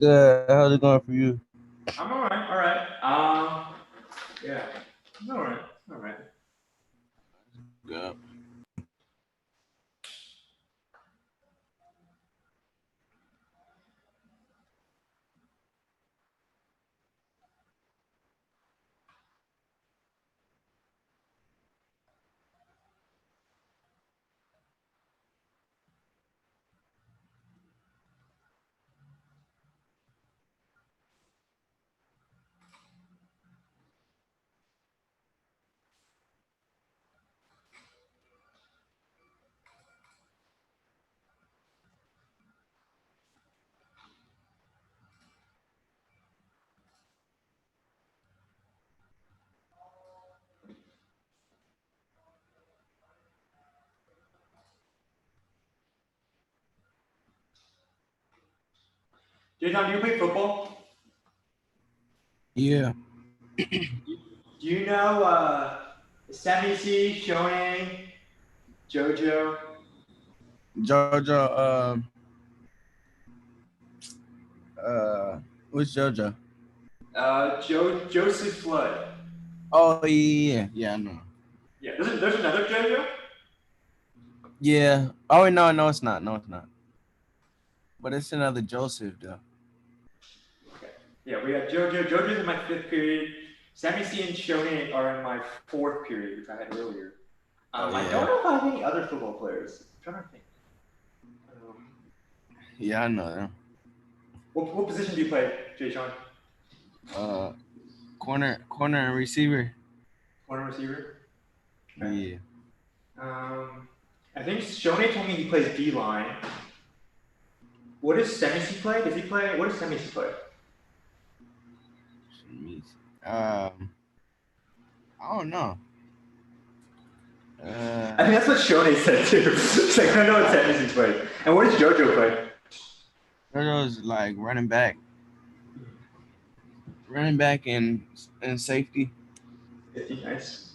Good. How's it going for you? I'm all right. All right. Yeah. I'm all right. All right. Good. Jason, do you play football? Yeah. Do you know Sammy C, Shonen, JoJo, Georgia. Uh. What's Georgia? Joseph Flood? Oh yeah. Yeah. I know. Yeah. There's another JoJo. Yeah. Oh no, no, it's not. No, it's not. But it's another Joseph though. Okay. Yeah, we got JoJo. JoJo's in my fifth period. Sammy C and Shonen are in my fourth period, which I had earlier. Oh I don't yeah. know if I have any other football players. I'm trying to think. Yeah, I know them. What position do you play, Jay Sean? Uh, corner, and receiver. Corner receiver. Okay. Yeah. Um, I think Shone told me he plays D line. What does Semisi play? Does he play? What does Semisi play? Let me see. I don't know. I think that's what Shone said too. It's like, I don't know what Semisi plays. And what does JoJo play? Georgia's like running back and safety. 50, nice.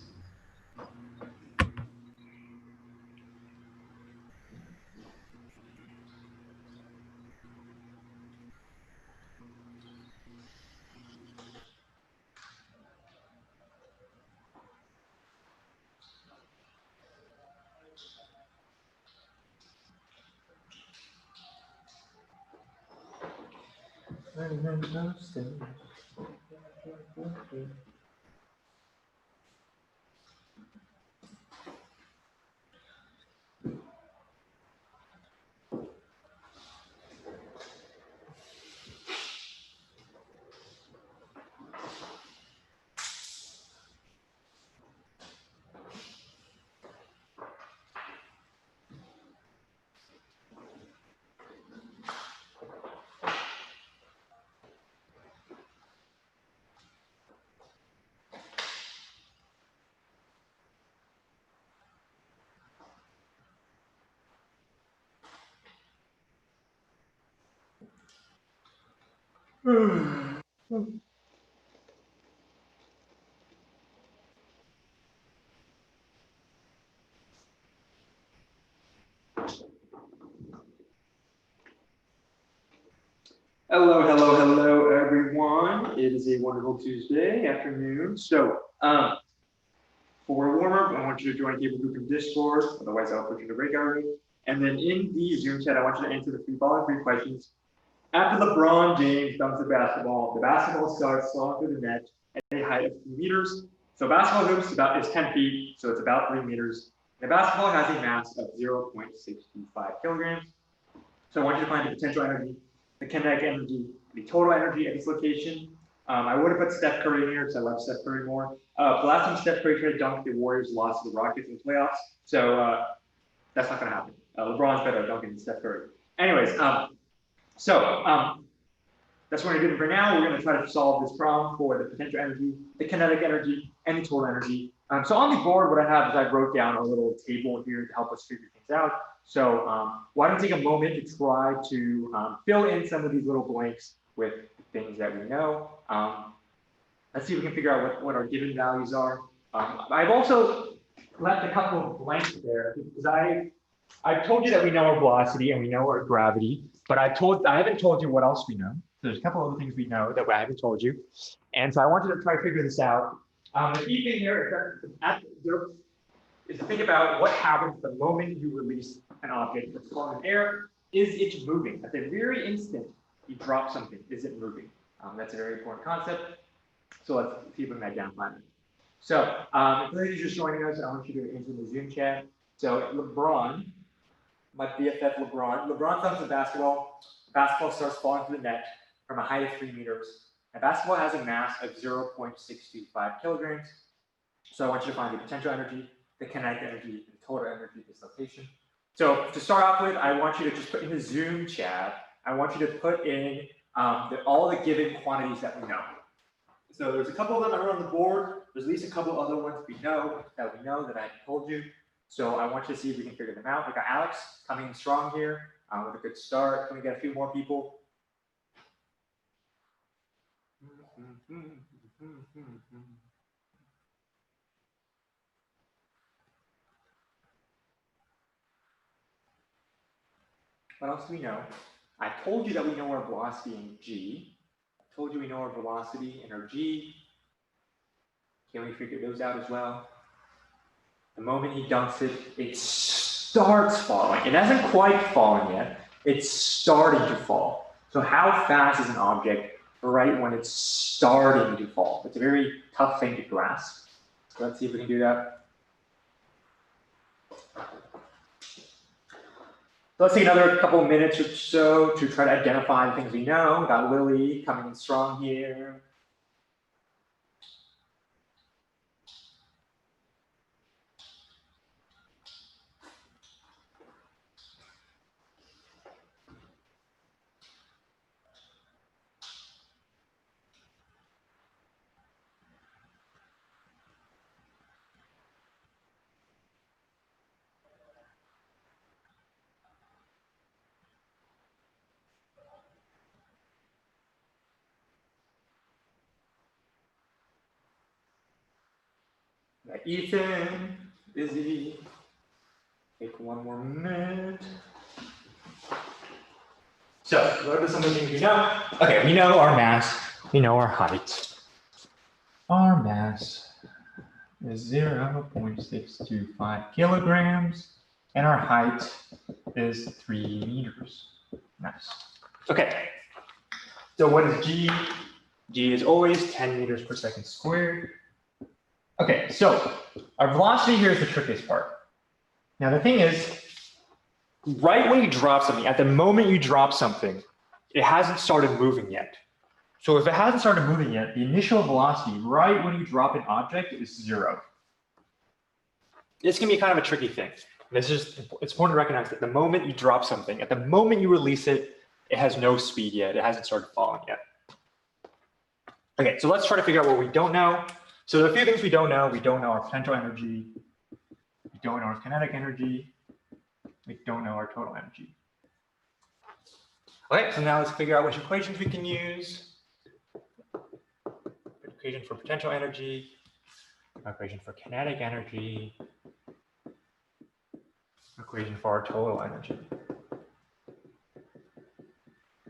Hello, hello, hello, everyone. It is a wonderful Tuesday afternoon. So, for a warm up, I want you to join Cable Group in Discord. Otherwise, I'll put you in the breakout room. And then in the Zoom chat, I want you to answer the free ball and 3 questions. After LeBron James dunks the basketball starts falling through the net at a height of 3 meters. So basketball hoops is 10 feet, so it's about 3 meters. The basketball has a mass of 0.625 kilograms. So I want you to find the potential energy, the kinetic energy, the total energy at this location. I would have put Steph Curry in here because I love Steph Curry more. The last time Steph Curry tried to dunk, the Warriors lost to the Rockets in the playoffs. So that's not going to happen. LeBron's better at dunking than Steph Curry. Anyways, that's what we're going to do for now. We're going to try to solve this problem for the potential energy, the kinetic energy, and the total energy. So on the board, what I have is I wrote down a little table here to help us figure things out. So why don't we take a moment to try to fill in some of these little blanks with things that we know. Let's see if we can figure out what our given values are. I've also left a couple of blanks there because I've told you that we know our velocity and we know our gravity, but I haven't told you what else we know. there's a couple other things we know that I haven't told you. And so I wanted to try to figure this out. The key thing here is to think about what happens the moment you release an object that's falling in air. Is it moving? At the very instant you drop something, is it moving? That's a very important concept. So let's see if we can identify that. So if you're just joining us, I want you to enter the Zoom chat. So LeBron, my BFF LeBron. LeBron comes to basketball. Basketball starts falling to the net from a height of 3 meters. And basketball has a mass of 0.625 kilograms. So I want you to find the potential energy, the kinetic energy, and total energy dislocation. So to start off with, I want you to just put in the Zoom chat, I want you to put in all the given quantities that we know. So there's a couple of them that are on the board. There's at least a couple other ones we know that I told you. So I want you to see if we can figure them out. We got Alex coming in strong here with a good start. Can we get a few more people? What else do we know? I told you that we know our velocity in G. I told you we know our velocity and our G. Can we figure those out as well? The moment he dunks it, it starts falling. It hasn't quite fallen yet. It's starting to fall. So how fast is an object right when it's starting to fall? It's a very tough thing to grasp. So let's see if we can do that. So let's take another couple of minutes or so to try to identify the things we know. We got Lily coming in strong here. Ethan, Izzy, take one more minute. So, what are some of the things we know? Okay, we know our mass, we know our height. Our mass is 0.625 kilograms, and our height is 3 meters. Nice. Okay, so what is G? G is always 10 meters per second squared. Okay, so our velocity here is the trickiest part. Now the thing is, right when you drop something, at the moment you drop something, it hasn't started moving yet. So if it hasn't started moving yet, the initial velocity right when you drop an object is 0. This can be kind of a tricky thing. It's important to recognize that the moment you drop something, at the moment you release it, it has no speed yet. It hasn't started falling yet. Okay, so let's try to figure out what we don't know. So there are a few things we don't know. We don't know our potential energy. We don't know our kinetic energy. We don't know our total energy. Okay, so now let's figure out which equations we can use. Equation for potential energy, equation for kinetic energy, equation for our total energy.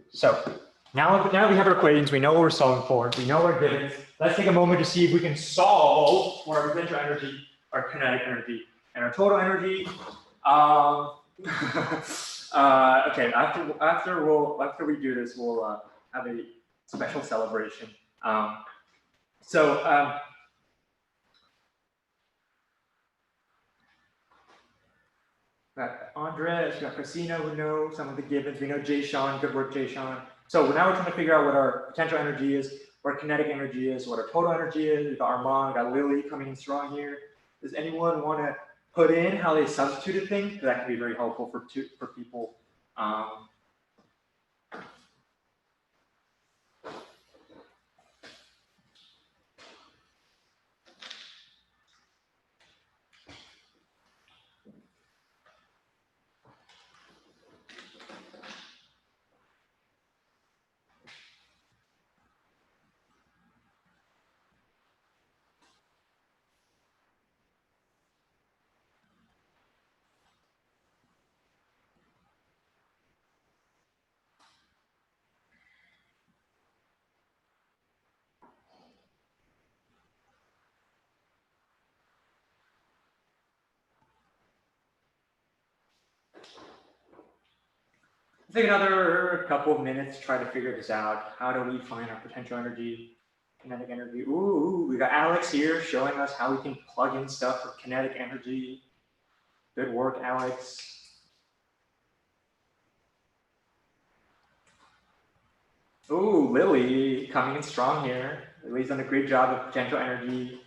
So now we have our equations, we know what we're solving for, we know our givens. Let's take a moment to see if we can solve for our potential energy, our kinetic energy, and our total energy. Okay, after we do this, we'll have a special celebration. Got Andres, got Christina, who know some of the givens. We know Jay Sean, good work, Jay Sean. So now we're trying to figure out what our potential energy is, what our kinetic energy is, what our total energy is. We've got Armand, we've got Lily coming in strong here. Does anyone want to put in how they substituted things? Because that can be very helpful for people. take another couple of minutes to try to figure this out. How do we find our potential energy, kinetic energy? Ooh, we got Alex here showing us how we can plug in stuff for kinetic energy. Good work, Alex. Ooh, Lily coming in strong here. Lily's done a great job of potential energy.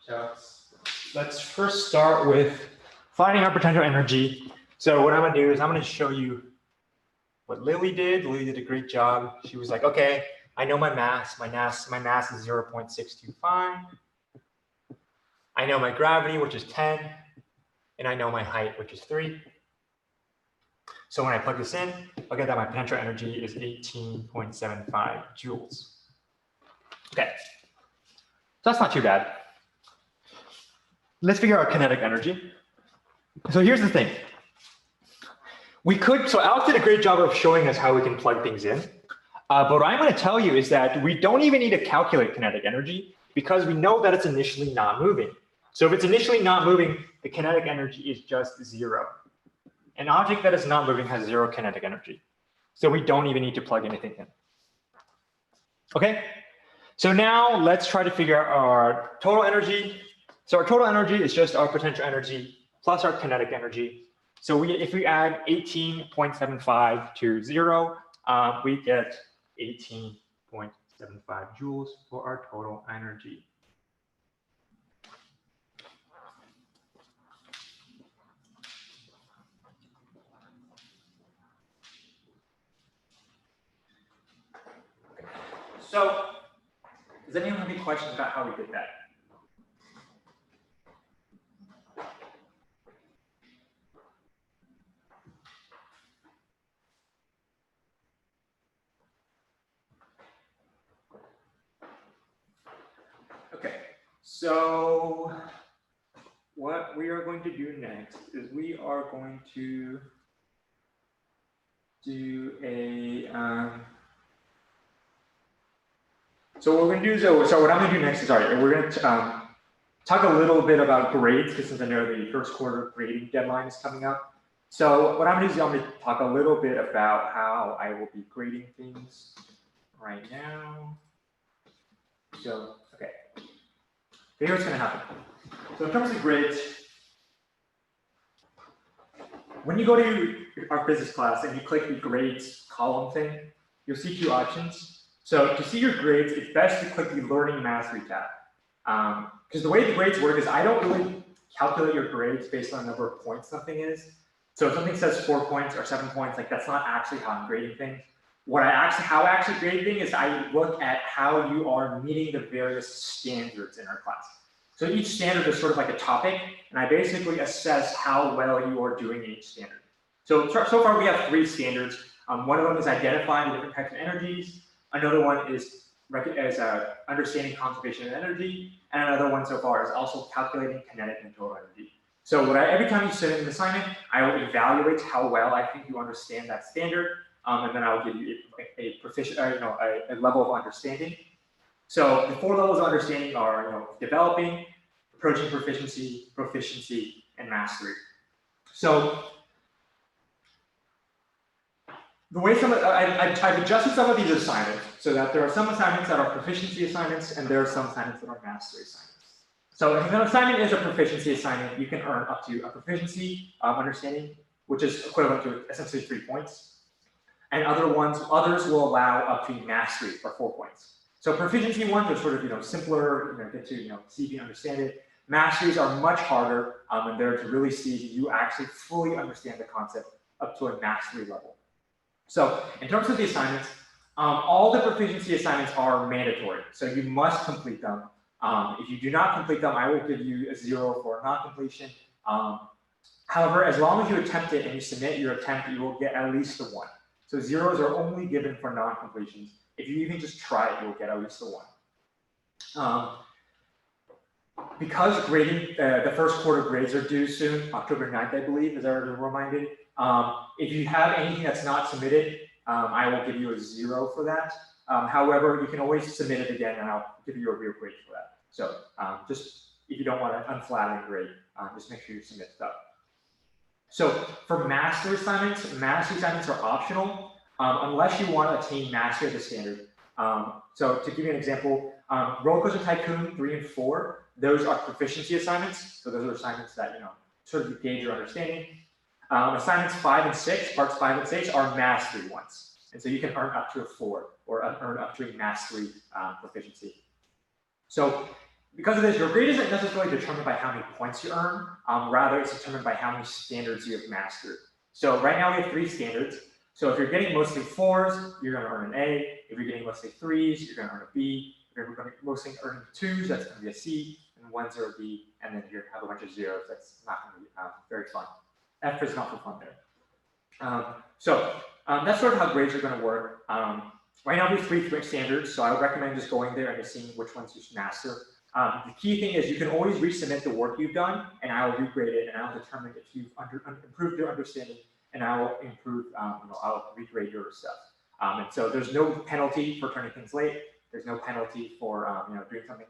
So let's first start with finding our potential energy. So what I'm gonna do is I'm gonna show you what Lily did. Lily did a great job. She was like, okay, I know my mass. My mass is 0.625. I know my gravity, which is 10, and I know my height, which is 3. So when I plug this in, I'll get that my potential energy is 18.75 joules. Okay, so that's not too bad. Let's figure out kinetic energy. So here's the thing. So Alex did a great job of showing us how we can plug things in. But what I'm going to tell you is that we don't even need to calculate kinetic energy because we know that it's initially not moving. So if it's initially not moving, the kinetic energy is just 0. An object that is not moving has 0 kinetic energy. So we don't even need to plug anything in. Okay, so now let's try to figure out our total energy. So our total energy is just our potential energy plus our kinetic energy. So if we add 18.75 to 0, we get 18.75 joules for our total energy. So, does anyone have any questions about how we did that? Okay, so what we are going to do next is we are going to do a, so what we're going to do is, so what I'm going to do next is, all right, we're going to talk a little bit about grades, because since I know the first quarter grading deadline is coming up. So what I'm going to do is I'm going to talk a little bit about how I will be grading things right now. So, okay, here's what's going to happen. So in terms of grades, when you go to our physics class and you click the grades column thing, you'll see 2 options. So to see your grades, it's best to click the Learning Mastery tab. Because the way the grades work is I don't really calculate your grades based on the number of points something is. So if something says 4 points or 7 points, like that's not actually how I'm grading things. How I actually grade things is I look at how you are meeting the various standards in our class. So each standard is sort of like a topic, and I basically assess how well you are doing in each standard. So far we have 3 standards. One of them is identifying the different types of energies. Another one is understanding conservation of energy, and another one so far is also calculating kinetic and total energy. So every time you submit an assignment, I will evaluate how well I think you understand that standard, and then I will give you a level of understanding. So the 4 levels of understanding are developing, approaching proficiency, proficiency, and mastery. So the way I've adjusted some of these assignments so that there are some assignments that are proficiency assignments and there are some assignments that are mastery assignments. So if an assignment is a proficiency assignment, you can earn up to a proficiency understanding, which is equivalent to essentially 3 points. And others will allow up to mastery for 4 points. So proficiency ones are sort of simpler, get to see if you understand it. Masteries are much harder, and they're to really see if you actually fully understand the concept up to a mastery level. So in terms of the assignments, all the proficiency assignments are mandatory, so you must complete them. If you do not complete them, I will give you a 0 for non-completion. However, as long as you attempt it and you submit your attempt, you will get at least a 1. So 0s are only given for non-completions. If you even just try it, you'll get at least a 1. Because grading, the first quarter grades are due soon, October 9th, I believe, as I already reminded. If you have anything that's not submitted, I will give you a 0 for that. However, you can always submit it again and I'll give you a real grade for that. So just if you don't want an unflattering grade, just make sure you submit stuff. So for mastery assignments are optional unless you want to attain mastery of the standard. So to give you an example, Roller Coaster Tycoon 3 and 4, those are proficiency assignments. So those are assignments that, sort of gauge your understanding. Assignments 5 and 6, parts 5 and 6 are mastery ones. And so you can earn up to a 4 or earn up to a mastery proficiency. So because of this, your grade isn't necessarily determined by how many points you earn, rather it's determined by how many standards you have mastered. So right now we have 3 standards. So if you're getting mostly 4s, you're gonna earn an A. If you're getting mostly 3s, you're gonna earn a B. If you're mostly earning 2s, that's gonna be a C, and 1s are a B, and then you have a bunch of 0s, that's not gonna be very fun. F is not for fun there. That's sort of how grades are gonna work. Right now we have 3 standards, so I would recommend just going there and just seeing which ones you should master. The key thing is you can always resubmit the work you've done, and I will regrade it, and I'll determine if you've improved your understanding, and I will improve, I'll regrade your stuff. And so there's no penalty for turning things late. There's no penalty for doing something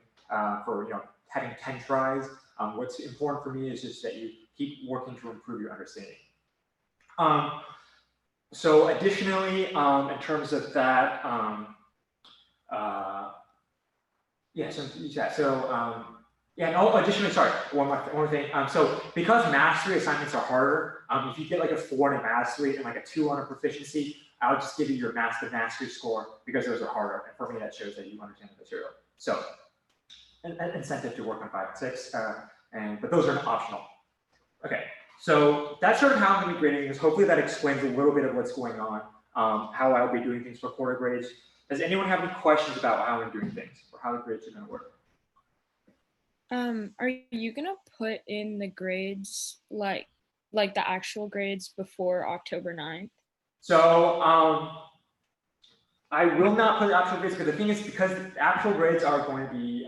for having 10 tries. What's important for me is just that you keep working to improve your understanding. So additionally, in terms of that, additionally, sorry, one more thing. So because mastery assignments are harder, if you get like a 4 in mastery and like a 2 on a proficiency, I'll just give you your mastery score because those are harder. And for me, that shows that you understand the material. So an incentive to work on 5 and 6, but those are optional. Okay, so that's sort of how I'm going to be grading this. Hopefully that explains a little bit of what's going on, how I'll be doing things for quarter grades. Does anyone have any questions about how I'm doing things or how the grades are going to work? Are you gonna put in the grades like the actual grades before October 9th? So I will not put actual grades, because the thing is, because actual grades are going to be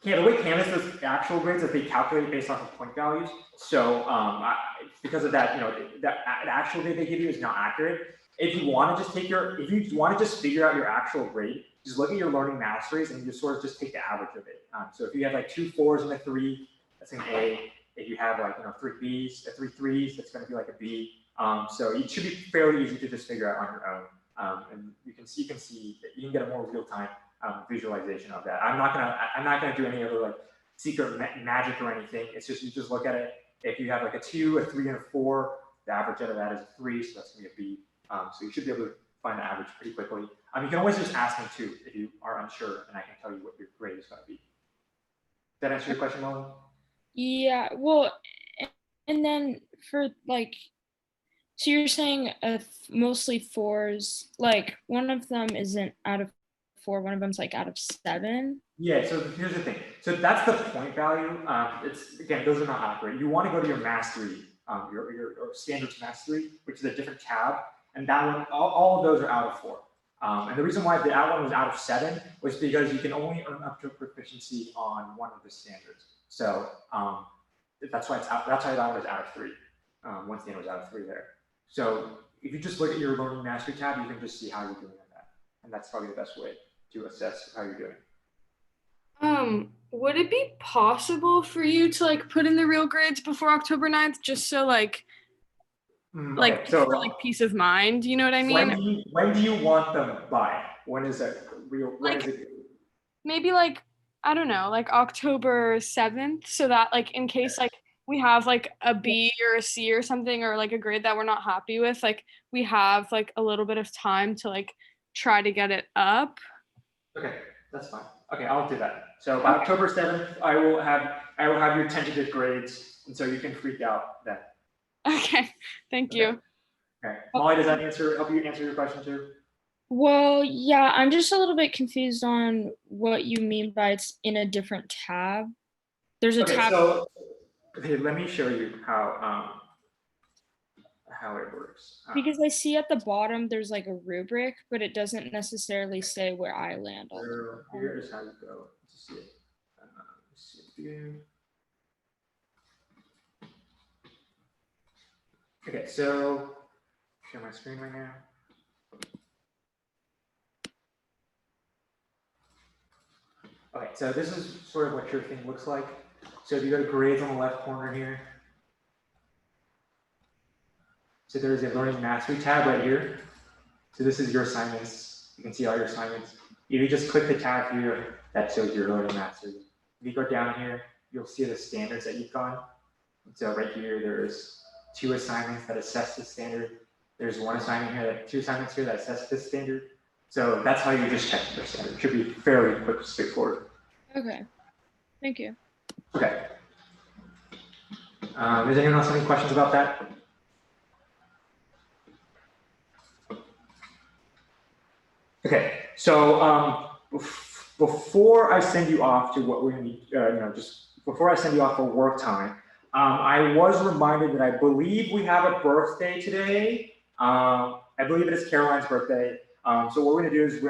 the way Canvas does actual grades is they calculate based off of point values. So because of that, the actual grade they give you is not accurate. If you want to just figure out your actual grade, just look at your learning masteries and you just sort of just take the average of it. So if you have like 2 4s and a 3, that's an A. If you have like 3 Bs, 3 3s, that's going to be like a B. So it should be fairly easy to just figure out on your own. And you can see that you can get a more real-time visualization of that. I'm not gonna do any other like secret magic or anything. It's just you just look at it. If you have like a 2, a 3, and a 4, the average out of that is a 3, so that's gonna be a B. So you should be able to find the average pretty quickly. You can always just ask me too if you are unsure, and I can tell you what your grade is going to be. Does that answer your question, Molly? Yeah. Well, and then for like, so you're saying mostly 4s. Like one of them isn't out of 4. One of them's like out of 7. Yeah. So here's the thing. So that's the point value. It's again, those are not accurate. You want to go to your mastery, your standards mastery, which is a different tab. And that one, all of those are out of 4. And the reason why that one was out of 7 was because you can only earn up to a proficiency on one of the standards. So that's why it's out. That's why that one is out of 3. One standard was out of 3 there. So if you just look at your learning mastery tab, you can just see how you're doing on that, and that's probably the best way to assess how you're doing. Would it be possible for you to like put in the real grades before October 9th, just so like for peace of mind, you know what I mean? When do you want them by? When is it real? When is it? Maybe like, I don't know, like October 7th, so that like in case like we have like a B or a C or something, or like a grade that we're not happy with, like we have like a little bit of time to like try to get it up. Okay, that's fine. Okay, I'll do that. So by October 7th, I will have your tentative grades, and so you can freak out then. Okay, thank you. Okay, Molly, does that help you answer your question too? Well, yeah, I'm just a little bit confused on what you mean by it's in a different tab. There's a tab. So, let me show you how it works. Because I see at the bottom there's like a rubric, but it doesn't necessarily say where I land on it. Here is how you go to see it. Okay, so share my screen right now. Okay, so this is sort of what your thing looks like. So if you go to grades on the left corner here, so there's a learning mastery tab right here. So this is your assignments. You can see all your assignments. If you just click the tab here, that shows your learning mastery. If you go down here, you'll see the standards that you've gone. So right here, there's 2 assignments that assess the standard. There's 1 assignment here, 2 assignments here that assess this standard. So that's how you just check your standard. It should be fairly quick, straightforward. Okay. Thank you. Okay. Does anyone else have any questions about that? Okay, so before I send you off to what we're gonna need, just before I send you off for work time, I was reminded that I believe we have a birthday today. I believe it is Caroline's birthday. So what we're gonna do is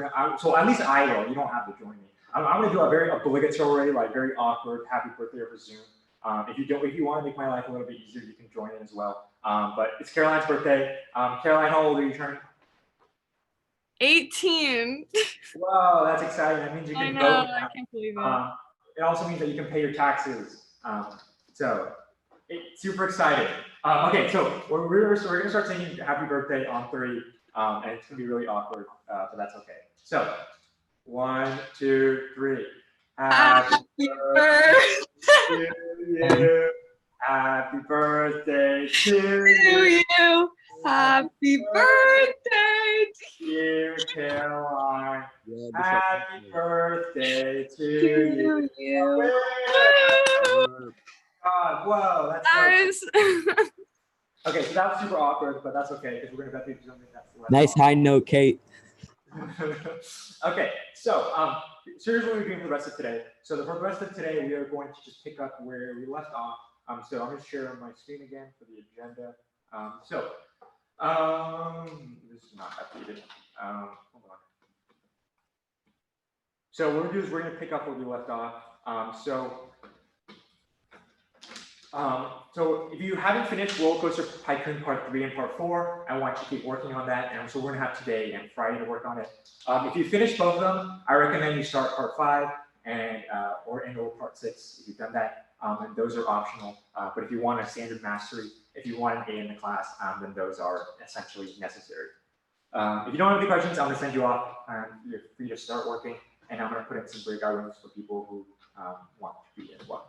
so at least I will. You don't have to join me. I'm gonna do a very obligatory, like very awkward happy birthday over Zoom. If you want to make my life a little bit easier, you can join in as well. But it's Caroline's birthday. Caroline, how old are you turning? 18. Wow, that's exciting. That means you I can know, vote. I can't believe it. It also means that you can pay your taxes. So it's super exciting. Okay, so we're gonna start singing happy birthday on 3, and it's gonna be really awkward, but that's okay. So 1, 2, 3. Happy birthday to you. Happy birthday to you. Happy birthday to Dear Caroline, happy birthday to you. God, whoa, that's guys. okay. So that was super awkward, but that's okay because we're gonna bet do something that's less Nice high note, Kate. Okay, so here's what we're doing for the rest of today. So for the rest of today, we are going to just pick up where we left off. So I'm going to share my screen again for the agenda. This is not updated. Hold on. So what we're going to do is we're going to pick up where we left off. So if you haven't finished Roller Coaster Tycoon Part 3 and Part 4, I want you to keep working on that. And so we're going to have today and Friday to work on it. If you finish both of them, I recommend you start Part 5 and or Part 6 if you've done that. And those are optional. But if you want a standard mastery, if you want an A in the class, then those are essentially necessary. If you don't have any questions, I'm going to send you off. You're free to start working. And I'm going to put in some breakout rooms for people who want to be as well.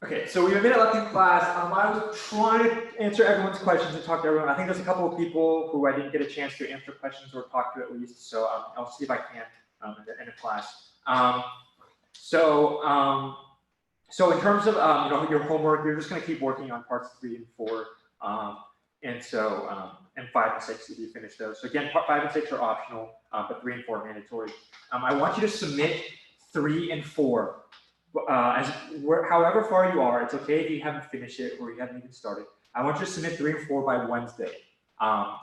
Okay, so we have a minute left in class. I was trying to answer everyone's questions and talk to everyone. I think there's a couple of people who I didn't get a chance to answer questions or talk to at least. So I'll see if I can at the end of class. So in terms of your homework, you're just going to keep working on parts 3 and 4, and 5 and 6 if you finish those. So again, part 5 and 6 are optional, but 3 and 4 are mandatory. I want you to submit 3 and 4. However far you are, it's okay if you haven't finished it or you haven't even started. I want you to submit 3 and 4 by Wednesday.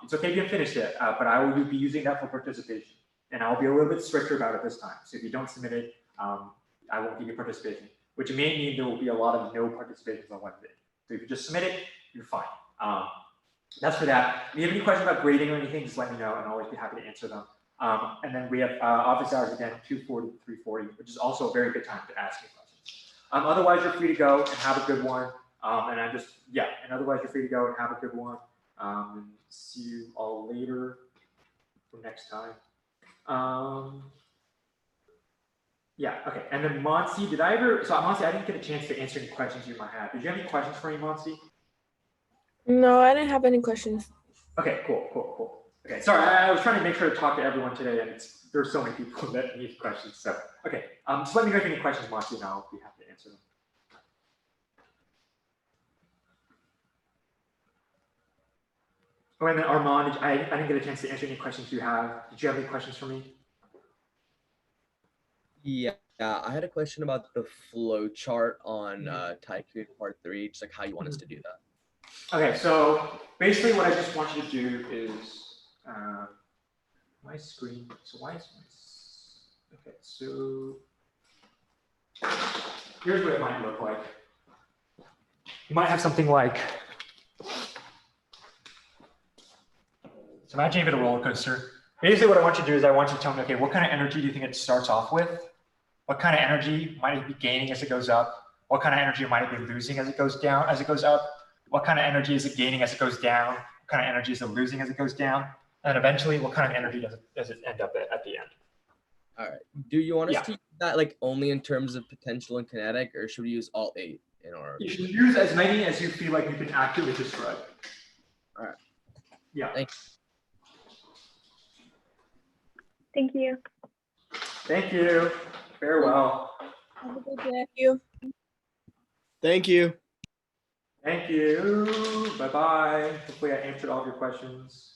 It's okay if you haven't finished it, but I will be using that for participation, and I'll be a little bit stricter about it this time. So if you don't submit it, I won't give you participation, which may mean there will be a lot of no participations on Wednesday. So if you just submit it, you're fine. That's for that. If you have any questions about grading or anything, just let me know, and I'll always be happy to answer them. And then we have office hours again, 2:40 to 3:40, which is also a very good time to ask me questions. Otherwise, you're free to go and have a good one. And otherwise, you're free to go and have a good one. And see you all later for next time. Yeah, okay. And then Monsi, Monsi, I didn't get a chance to answer any questions you might have. Did you have any questions for me, Monsi? No, I didn't have any questions. Okay, cool. Okay, sorry, I was trying to make sure to talk to everyone today, and there's so many people that need questions. So, okay, just let me know if you have any questions, Monty, and I'll be happy to answer them. Oh, and then Armand, I didn't get a chance to answer any questions you have. Did you have any questions for me? Yeah, I had a question about the flow chart on Tycoon Part 3, just like how you want us to do that. Okay, so basically what I just want you to do is my screen. So why is my okay? So here's what it might look like. You might have something like. So imagine you have a roller coaster. Basically, what I want you to do is I want you to tell me, okay, what kind of energy do you think it starts off with? What kind of energy might it be gaining as it goes up? What kind of energy might it be losing as it goes down, as it goes up? What kind of energy is it gaining as it goes down? What kind of energy is it losing as it goes down? And eventually, what kind of energy does it end up at the end? All right. Do you want us to use that like only in terms of potential and kinetic, or should we use all 8 in our? You should use as many as you feel like you can accurately describe. All right. Yeah. Thank you. Thank you. Farewell. Have a good day. Thank you. Thank you. Bye-bye. Hopefully I answered all of your questions.